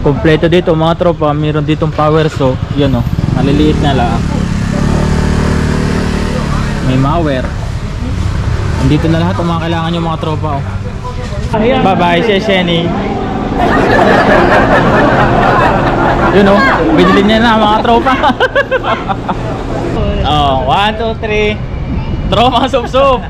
Kompleto dito mga tropa, mayroon ditong power saw, yun o, maliliit na lang. May mower. Andito na lahat ang mga kailangan nyo mga tropa o. Bye bye, Shesheni. Yun o, binili niya na mga tropa. Oh, 1, 2, 3. Throw mga sup-sup.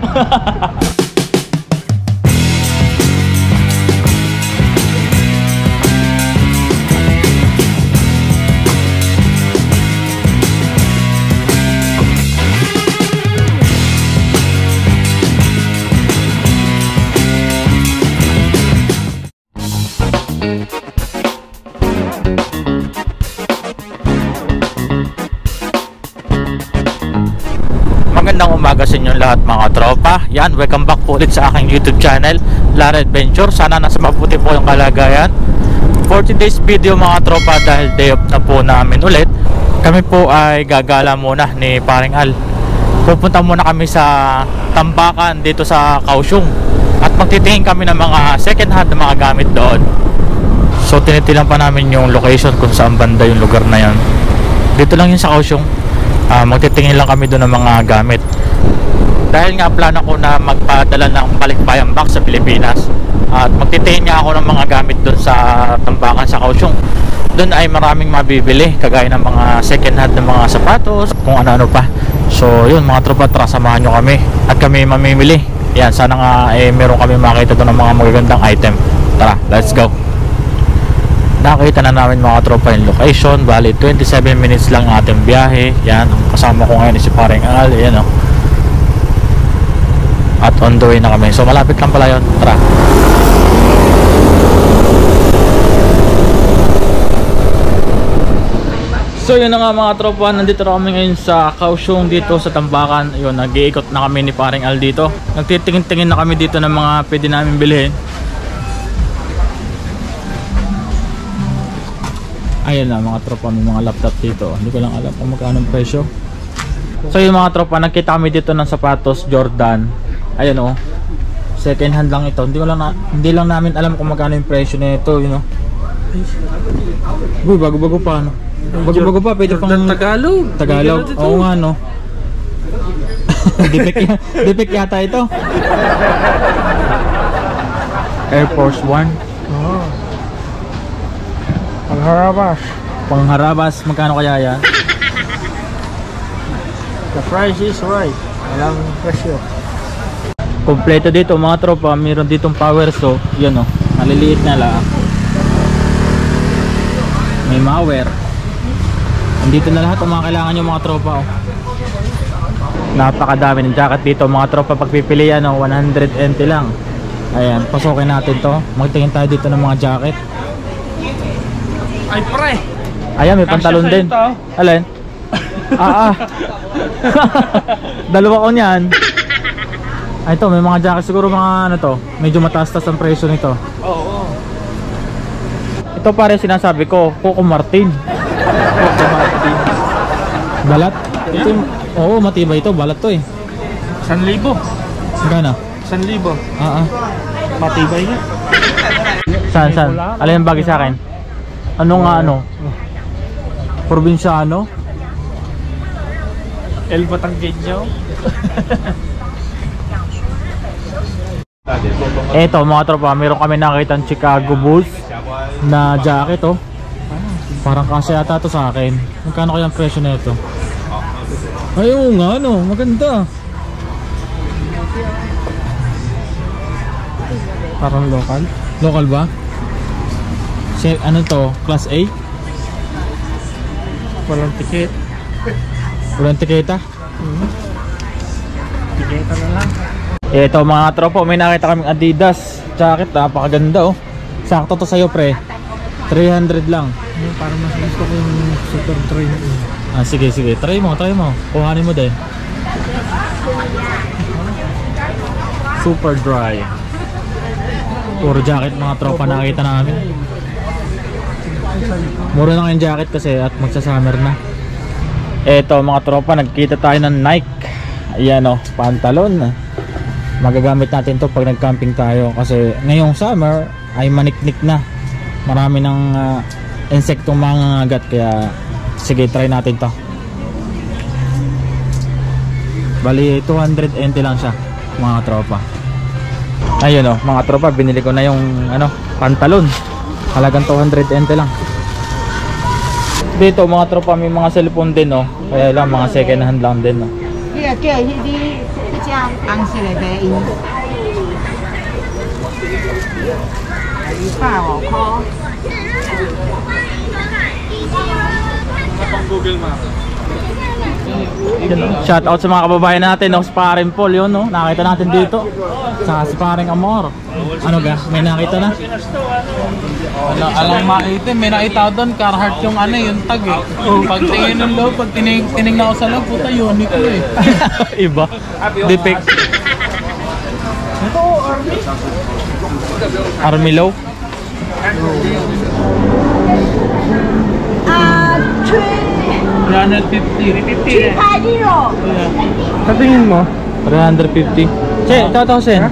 Magandang umaga sa inyo lahat mga tropa. Yan, welcome back po ulit sa aking YouTube channel, Lara Adventure. Sana nasa mabuti po yung kalagayan. 40 days video mga tropa dahil day off na po namin ulit. Kami po ay gagala muna ni Paring Al. Pupunta muna kami sa Tambakan dito sa Kaohsiung. At magtitingin kami ng mga second hand na mga gamit doon. So tinitilan pa namin yung location kung saan banda yung lugar na yan. Dito lang yun sa Kaohsiung. Magtitingin lang kami doon ng mga gamit dahil nga plano ko na magpadala ng balikbayan box sa Pilipinas at magtitingin nga ako ng mga gamit doon sa Tambakan sa Kaohsiung. Doon ay maraming mabibili kagaya ng mga second hand ng mga sapatos, kung ano-ano pa. So yun mga tropa, tara samahan nyo kami at kami mamimili. Yan, sana nga meron kami makita doon ng mga magagandang item. Tara, let's go. Nakita na namin mga tropa yung location. Bali 27 minutes lang ating biyahe. Yan, ang kasama ko ngayon si Paring Al. Yan o. At on the way na kami. So malapit lang pala yun. Tara. So yun na nga mga tropa, nandito na kami ngayon sa Kaohsiung dito sa Tambakan. Yun, nag-iikot na kami ni Paring Al dito. Nagtitingin-tingin na kami dito ng mga pwede namin bilhin. Ayan na mga tropa, may mga laptop dito. Hindi ko lang alam kung magkano ang presyo. So yung mga tropa, nagkita kami dito ng sapatos Jordan. Ayan o, second hand lang ito. Hindi lang namin alam kung magkano yung presyo nito, you know. Uy, bago-bago pa no. Bago-bago pa, pwede pang Tagalog. Oo nga no. Defect yata ito. Air Force 1. Oh. Pangharabas, magkano kaya yan? The price is right. Walang presyo. Kompleto dito mga tropa, mayroon ditong power saw, yun o, maliliit na lang. May mower. Andito na lahat ang mga kailangan nyo mga tropa o. Napakadami ng jacket dito mga tropa, pagpipilian o 100 NT lang. Ayan, pasokin natin to. Magtingin tayo dito ng mga jacket. Ay pre! Ayan, may pantalon din. Alin? Dalawa ko niyan. Ay, ito, may mga jacket siguro mga ano to. Medyo mataas-taas ang presyo nito. Oo. Ito pare sinasabi ko, Coco Martin. Coco Martin. Balat? Yeah. Ito, oo, matibay ito. Balat to eh. 1,000. Magkano? 1,000. Matibay niya. Saan? Alin ang bagay sa akin? Ano nga ano? Probinsyano? El Batanggenyo. Eto mga tropa, meron kami nakita ng Chicago Bulls na jacket oh. Parang kasi yata to sa akin. Magkano kaya ang presyo na ito? Ayun nga ano, maganda. Parang local. Local ba? Ano to? Class A? Walang tiket. Walang tiketa? Tiketa na lang. Ito mga tropa, may nakita kaming Adidas jacket, napakaganda oh. Sakto to sa'yo pre. 300 lang. Parang mas gusto ko yung super try. Sige, try mo. Kuhanin mo din. Super dry. Puro jacket mga tropa nakita namin. Mura na yung jacket kasi at magsa-summer na. Eto mga tropa, nagkita tayo ng Nike. Ayan o, pantalon. Magagamit natin to pag nag-camping tayo kasi ngayong summer ay maniknik na. Marami ng insektong mangangagat, kaya sige, try natin to. Bali 200 NT lang siya mga tropa. Ayun oh, mga tropa, binili ko na yung pantalon. Halagang 200 NT lang. Dito mga tropa, may mga cellphone din oh. Kaya lang mga second hand lang din oh. Google Map. Shout out sa mga kababayan natin, no? Si Paring Paul yun, no? Nakita natin dito. Sa si Paring Amor. Ano ga? May nakita na? Alang maitim, may nakita doon, Carhartt yung yung tag eh. Pag tingin ng loob, pag tinignan ko sa loob, puta unique ko eh. Iba. Defect. Ito, Army. Army low. Sa tingin mo? 350. Che, 2,000.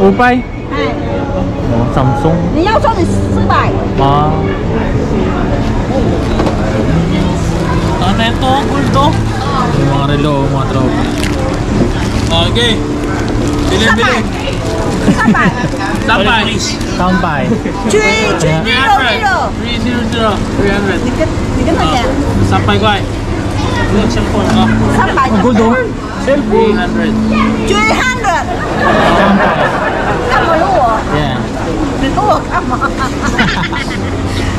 Upay. Oh, Samsung. Ah. Ano ito? Kulto? Yung mga relo, mga tropa. Okay. Bili-bili. Sampay. Sampay. 300. 300. Sampay. Cellphone. Good oh. Cellphone. 300. Yeah.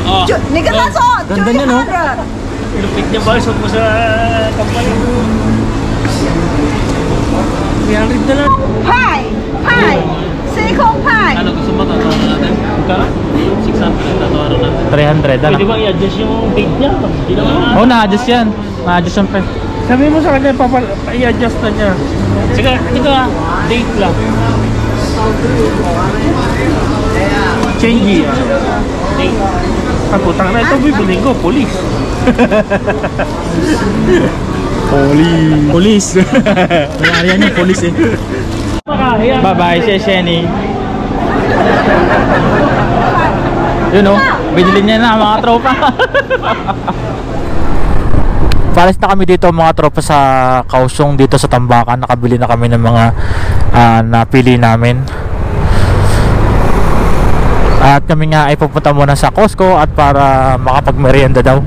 Oh. Ganda niya, no? Lupit niya ba? Suot mo sa kampanya. 300 na lang. Ano gusto mo? Tatawaran natin? Magkano? 600 tatawaran natin. 300 ano? Pwede ba i-adjust yung date niya? Hindi naman. Oh, na-adjust yan. Na-adjust yan pa. Sabi mo sa kanya, i-adjust na niya. Sige, ito date lang. Change yan. Date. Ang putang na ito, bibiling ko, police. Police. Nangyari yan yung police eh. Bye-bye, Sheni. Yun oh, binili niya na mga tropa. Pares na kami dito mga tropa sa Kaohsiung, dito sa Tambakan. Nakabili na kami ng mga napili namin. At kami nga ay pupunta muna sa Costco at para makapagmerienda daw.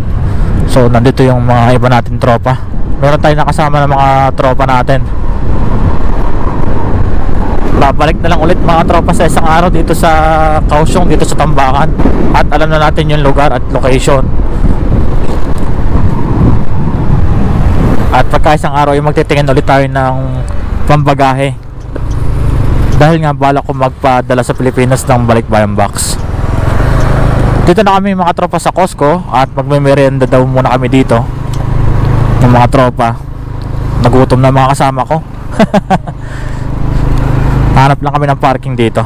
So nandito yung mga iba natin tropa. Meron tayong nakasama ng mga tropa natin. Babalik na lang ulit mga tropa sa isang araw dito sa Kaohsiung, dito sa Tambakan. At alam na natin yung lugar at location. At pagka isang araw ay magtitingin ulit tayo ng pambagahe. Dahil nga balak ko magpadala sa Pilipinas ng balikbayan box. Dito na kami mga tropa sa Costco at magme-merienda daw muna kami dito ng mga tropa. Nagutom na mga kasama ko. Hanap lang kami ng parking dito.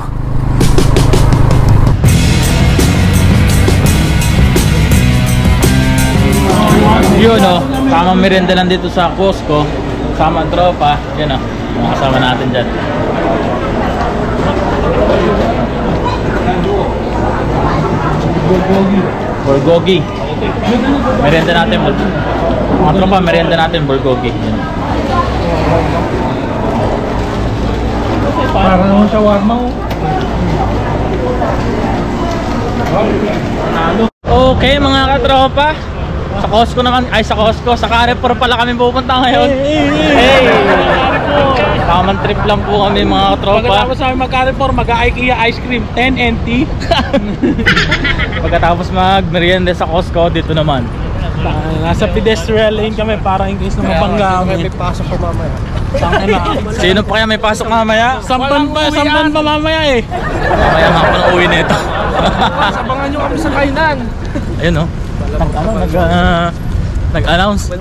Yun o, tamang merienda lang dito sa Costco. Kasama ang tropa. Yan o, mga kasama natin dyan. Bulgogi. Merienda natin. Mga tropa, merienda natin bulgogi. Para naman shawarma. Okay mga katropa, sa Costco naman, ay sa Costco, sa Carrefour pala kami pupunta ngayon. Hey! Tamang trip lang po kami mga katropa. Pagkatapos namin mag-Carrefour, mag-IKEA ice cream 10 NT. Pagkatapos mag-merienda sa Costco, dito naman. Nasa pedestrian lane kami para in case na mabangga kami. May pasok ko mamaya. Sino pa kaya may pasok mamaya? Sampan pa mamaya eh. Mamaya mga panauwi nito. Sabangan nyo kami sa kainan. Ayun o, nag-announce.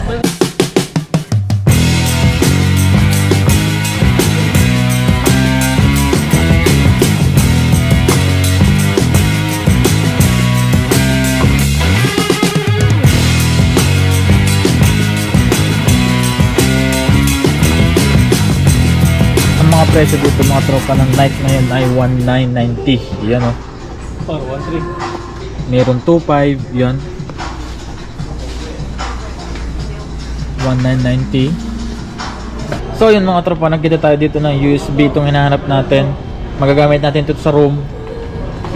Ang mga presyo dito mga tropa ng night ngayon ay 1990. Yan o, Meron 2.5, yan. 1990. So yun mga tropa, nagkita tayo dito ng USB itong hinahanap natin. Magagamit natin ito sa room.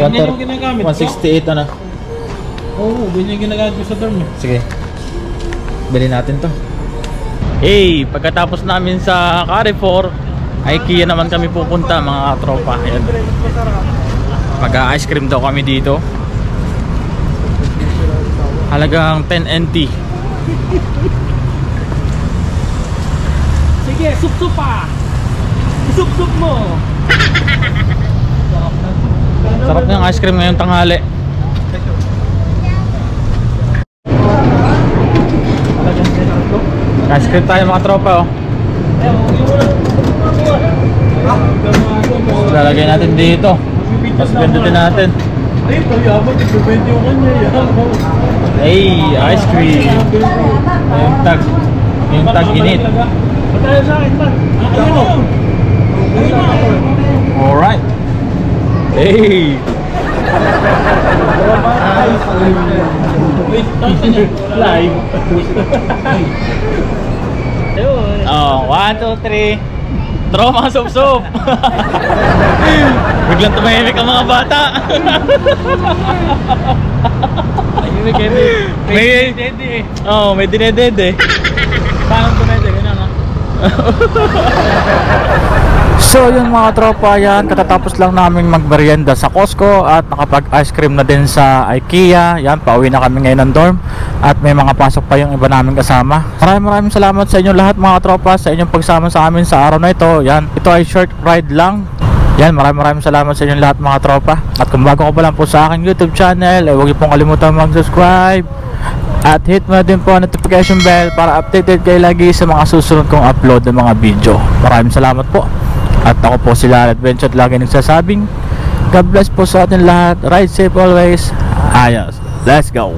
Ganyan yung ginagamit ko? 168 ano. Oo, ganyan yung ginagamit ko sa dorm. Sige. Bili natin to. Hey, pagkatapos namin sa Carrefour, IKEA naman kami pupunta mga tropa. Ayan. Mag-ice cream daw kami dito. Halagang 10 NT. Sige, sup-sup pa! Sup-sup mo! Sarap ng ice cream ngayong tanghali. Ice cream tayo mga tropa oh. Lalagay natin dito. Mas pindutin natin. Ay, pag-iabot, ito-20 yung kanya yan. Hey, ice cream. Yung tag. Yung tag init. Patayo sa akin, man. Alright. Hey. Live. Oh, 1, 2, 3. Tro mga sup-sup. Biglang tumahimik ang mga bata. May dinedede. Paano tumede? Ganyan ha? So yun mga tropa, yan katatapos lang namin magmerienda sa Costco at nakapag ice cream na din sa IKEA. Yan, pauwi na kami ngayon ng dorm at may mga pasok pa yung iba namin kasama. Maraming salamat sa inyo lahat mga tropa sa inyong pagsama sa amin sa araw na ito. Yan, ito ay short ride lang. Yan, maraming salamat sa inyong lahat mga tropa. At kung bago ka pa lang po sa aking YouTube channel, huwag niyo pong kalimutan mag-subscribe at hit mo din po ang notification bell para updated kayo lagi sa mga susunod kong upload ng mga video. Maraming salamat po. At ako po si Lared Benchor at lagi nagsasabing God bless po sa atin lahat. Ride safe always. Ayos. Let's go.